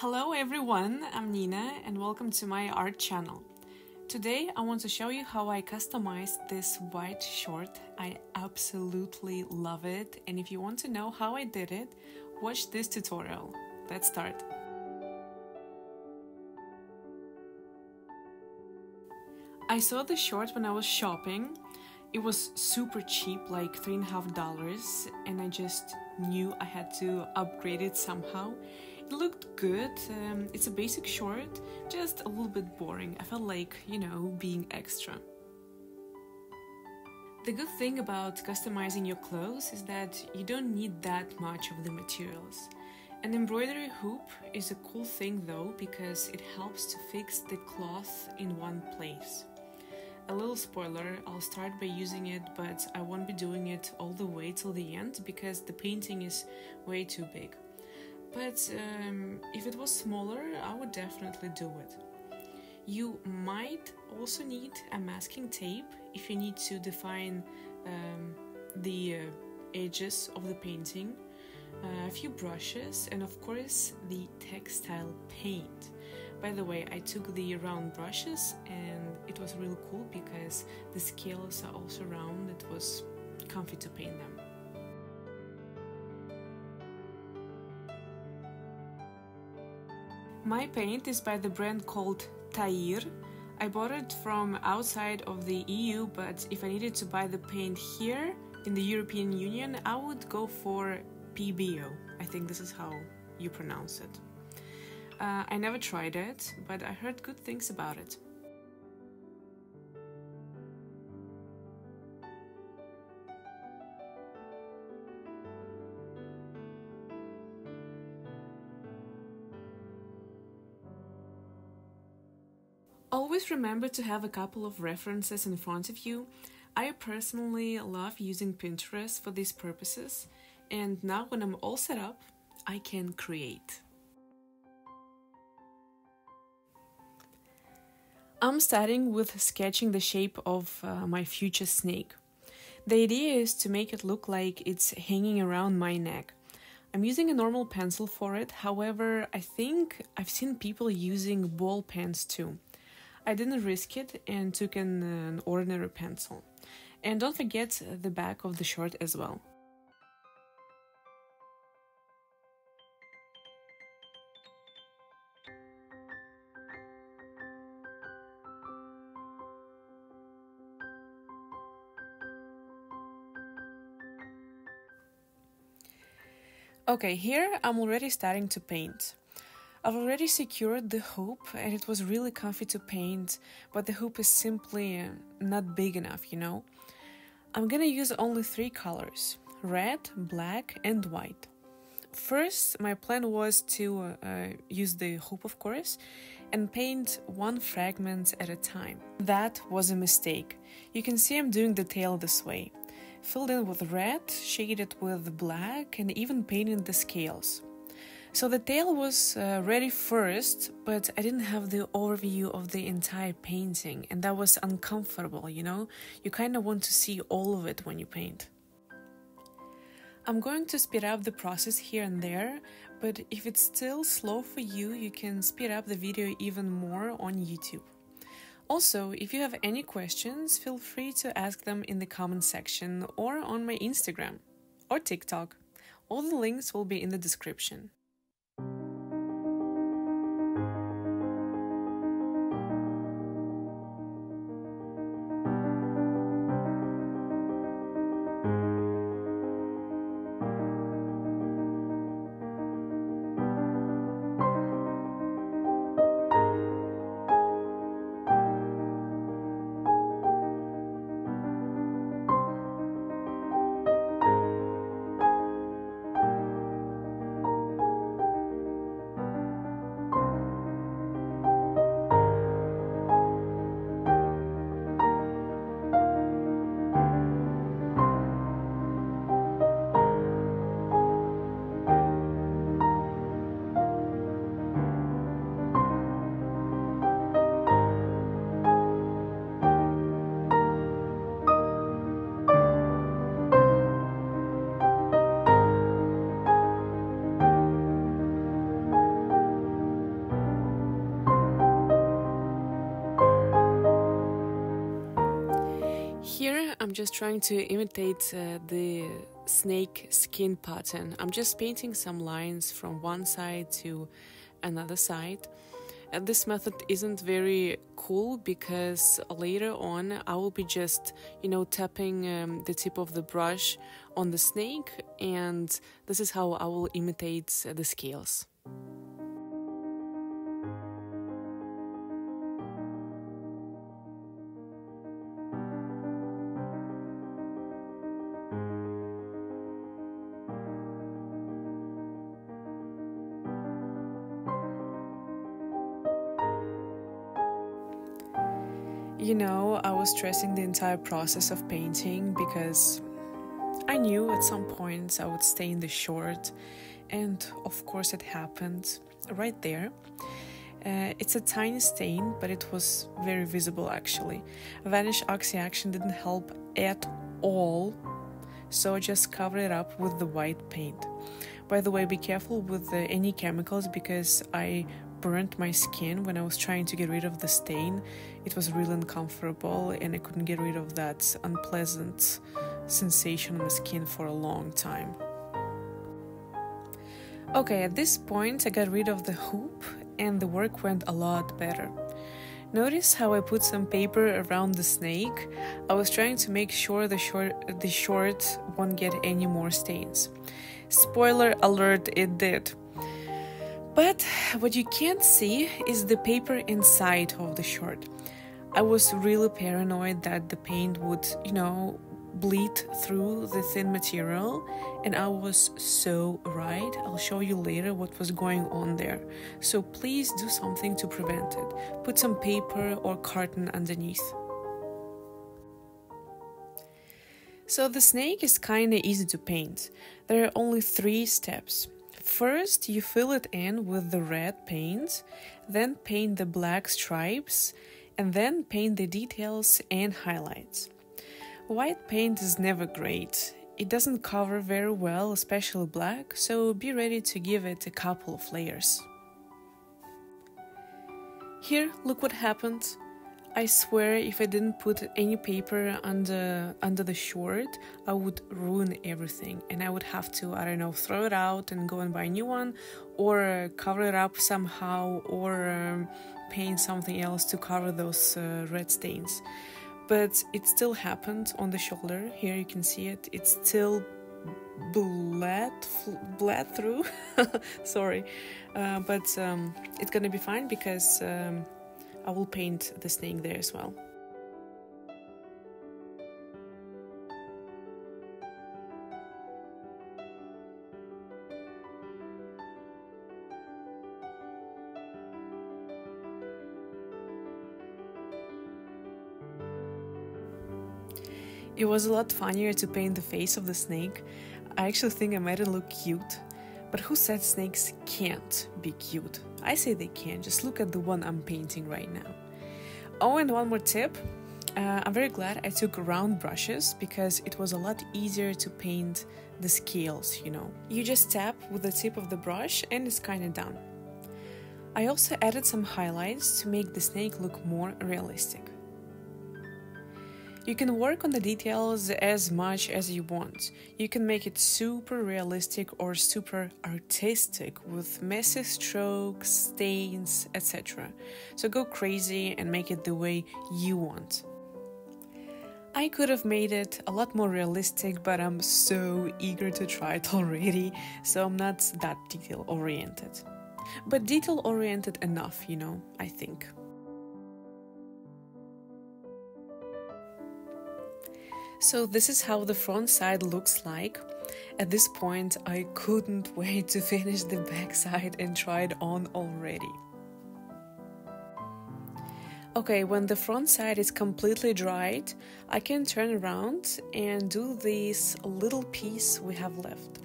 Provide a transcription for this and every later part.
Hello everyone, I'm Nina and welcome to my art channel. Today I want to show you how I customized this white short. I absolutely love it, and if you want to know how I did it, watch this tutorial. Let's start. I saw this short when I was shopping. It was super cheap, like $3.50, and I just knew I had to upgrade it somehow. It looked good. It's a basic short, just a little bit boring. I felt like, being extra. The good thing about customizing your clothes is that you don't need that much of the materials. An embroidery hoop is a cool thing though, because it helps to fix the cloth in one place. A little spoiler, I'll start by using it, but I won't be doing it all the way till the end because the painting is way too big. But if it was smaller, I would definitely do it. You might also need a masking tape if you need to define the edges of the painting, a few brushes, and of course the textile paint. By the way, I took the round brushes and it was really cool because the scales are also round. It was comfy to paint them. My paint is by the brand called Tair. I bought it from outside of the EU, but if I needed to buy the paint here in the European Union, I would go for PBO. I think this is how you pronounce it. I never tried it, but I heard good things about it. Always remember to have a couple of references in front of you. I personally love using Pinterest for these purposes, and now when I'm all set up, I can create. I'm starting with sketching the shape of my future snake. The idea is to make it look like it's hanging around my neck. I'm using a normal pencil for it, however, I think I've seen people using ball pens too. I didn't risk it and took an ordinary pencil. And don't forget the back of the short as well. Okay, here I'm already starting to paint. I've already secured the hoop and it was really comfy to paint, but the hoop is simply not big enough, I'm gonna use only 3 colors: red, black and white. First, my plan was to use the hoop, of course, and paint one fragment at a time. That was a mistake. You can see I'm doing the tail this way. Filled in with red, shaded with black, and even painted the scales. So the tail was ready first, but I didn't have the overview of the entire painting, and that was uncomfortable, You kind of want to see all of it when you paint. I'm going to speed up the process here and there, but if it's still slow for you, you can speed up the video even more on YouTube. Also, if you have any questions, feel free to ask them in the comment section or on my Instagram or TikTok. All the links will be in the description. I'm just trying to imitate the snake skin pattern. I'm just painting some lines from one side to another side. And this method isn't very cool because later on I will be just, tapping the tip of the brush on the snake, and this is how I will imitate the scales. I was stressing the entire process of painting because I knew at some points I would stain the short, and of course it happened right there. It's a tiny stain, but it was very visible actually. Vanish Oxy action didn't help at all, so I just covered it up with the white paint. By the way, be careful with any chemicals because I burnt my skin when I was trying to get rid of the stain. It was really uncomfortable and I couldn't get rid of that unpleasant sensation on my skin for a long time. Okay, at this point I got rid of the hoop and the work went a lot better. Notice how I put some paper around the snake? I was trying to make sure the short won't get any more stains. Spoiler alert, it did. But what you can't see is the paper inside of the short. I was really paranoid that the paint would, bleed through the thin material, and I was so right. I'll show you later what was going on there. So please do something to prevent it. Put some paper or carton underneath. So the snake is kinda easy to paint. There are only 3 steps. First, you fill it in with the red paint, then paint the black stripes, and then paint the details and highlights. White paint is never great. It doesn't cover very well, especially black, so be ready to give it a couple of layers. Here, look what happened. I swear if I didn't put any paper under the short, I would ruin everything and I would have to, throw it out and go and buy a new one, or cover it up somehow, or paint something else to cover those red stains. But it still happened on the shoulder. Here you can see it. It's still bled through. Sorry. But it's gonna be fine because I will paint the snake there as well. It was a lot funnier to paint the face of the snake. I actually think I made it look cute. But who said snakes can't be cute? I say they can, just look at the one I'm painting right now. Oh, and one more tip. I'm very glad I took round brushes because it was a lot easier to paint the scales, You just tap with the tip of the brush and it's kinda done. I also added some highlights to make the snake look more realistic. You can work on the details as much as you want. You can make it super realistic or super artistic with messy strokes, stains, etc. So go crazy and make it the way you want. I could have made it a lot more realistic, but I'm so eager to try it already, so I'm not that detail-oriented. But detail-oriented enough, I think. So this is how the front side looks like. At this point, I couldn't wait to finish the back side and try it on already. Okay, when the front side is completely dried, I can turn around and do this little piece we have left.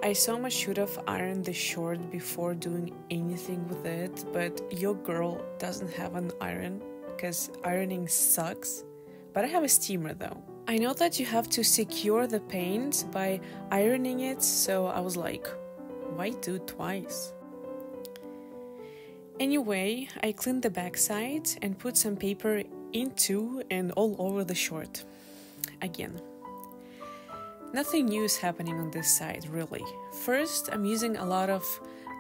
I so much should have ironed the short before doing anything with it, but your girl doesn't have an iron because ironing sucks. But I have a steamer though. I know that you have to secure the paint by ironing it, so I was like, why do it twice? Anyway, I cleaned the backside and put some paper into and all over the short. again. Nothing new is happening on this side, really. First, I'm using a lot of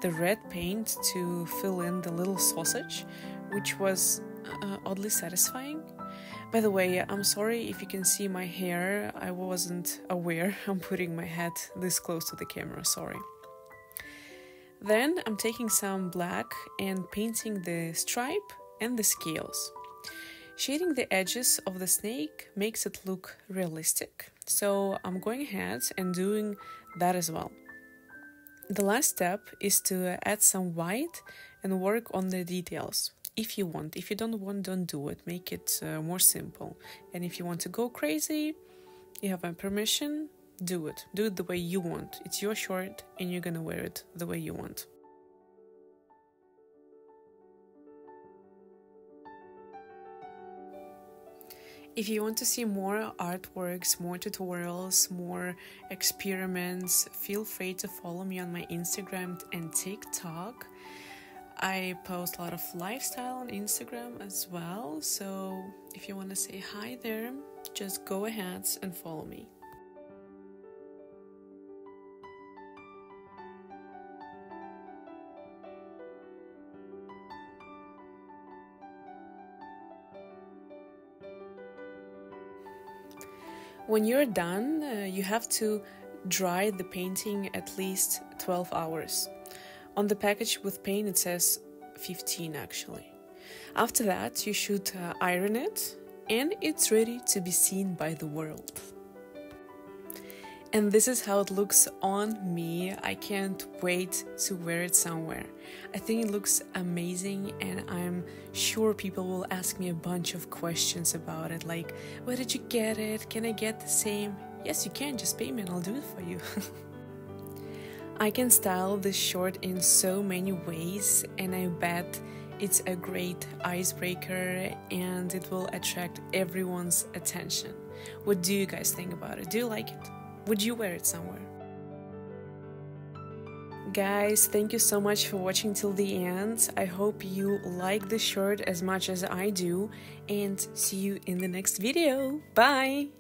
the red paint to fill in the little sausage, which was oddly satisfying. By the way, I'm sorry if you can see my hair. I wasn't aware I'm putting my head this close to the camera, sorry. Then I'm taking some black and painting the stripe and the scales. Shading the edges of the snake makes it look realistic, so I'm going ahead and doing that as well. The last step is to add some white and work on the details. If you want. If you don't want, don't do it. Make it more simple. And if you want to go crazy, you have my permission, do it. Do it the way you want. It's your shirt and you're gonna wear it the way you want. If you want to see more artworks, more tutorials, more experiments, feel free to follow me on my Instagram and TikTok. I post a lot of lifestyle on Instagram as well, so if you want to say hi there, just go ahead and follow me. When you're done, you have to dry the painting at least 12 hours. On the package with paint it says 15 actually. After that you should iron it and it's ready to be seen by the world. And this is how it looks on me. I can't wait to wear it somewhere. I think it looks amazing and I'm sure people will ask me a bunch of questions about it, like, where did you get it? Can I get the same? Yes, you can, just pay me and I'll do it for you. I can style this short in so many ways and I bet it's a great icebreaker and it will attract everyone's attention. What do you guys think about it? Do you like it? Would you wear it somewhere? Guys, thank you so much for watching till the end. I hope you like the shirt as much as I do and see you in the next video. Bye!